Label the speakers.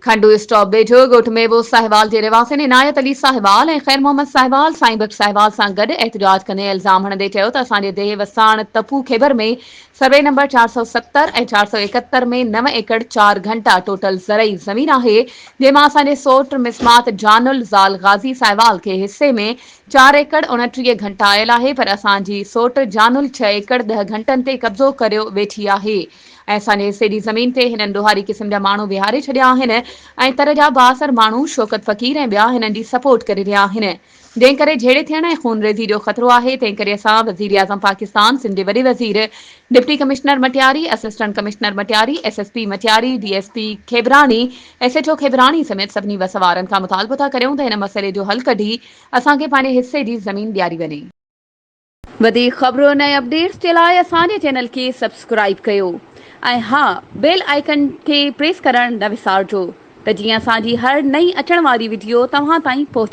Speaker 1: खंडो स्टॉप वेझो ॻोठ मيووساهوال जे रहवासिन इनायत अली साहिवाल ऐं ख़ैर मोहम्मद साहिवाल साईं बख्श साहिवाल सां गॾु एहतजाज कंदे इल्ज़ाम हणंदे चयो त असांजे देह वसाण तपू खेबर में सर्वे नंबर 470 ऐं 471 में 9 एकड़ 4 घंटा टोटल ज़रई ज़मीन आहे, जंहिंमां असांजे सोट मिसमात जानुल ज़ाल गाज़ी साहिवाल खे हिसे में 4 एकड़ 29 घंटा आयल आहे, पर असांजी सोट जानुल 6 एकड़ 10 घंटनि ते कब्ज़ो करियो वेठी आहे ऐं असांजे हिसे जी ज़मीन ते हिननि ॾोहारी क़िस्म जा माण्हू विहारे छॾिया आहिनि ऐं तर जा बासर माण्हू शौकत फ़क़ीर ऐं ॿिया हिननि जी सपोर्ट करे रहिया आहिनि, जंहिं करे झेड़े थियण ऐं खून रेज़ी जो ख़तरो आहे। तंहिं करे असां वज़ीर आज़म पाकिस्तान, सिंध जे वॾे वज़ीर, deputy commissioner Matiari, assistant commissioner Matiari, SSP Matiari, DSP Khebrani, SHO Khebrani समेत सभिनी वसवारनि खां मुतालबो था करियूं त हिन मसइले जो हल कढी असांखे पंहिंजे हिसे जी ज़मीन ॾियारी वञे। वधीक ख़बरुनि ऐं अपडेट्स जे लाइ असांजे चैनल खे सब्सक्राइब कयो ऐं हा, बेल आइकन खे प्रेस करणु न विसारिजो त जीअं असांजी हर नई अचण वारी वीडियो तव्हां ताईं पहुची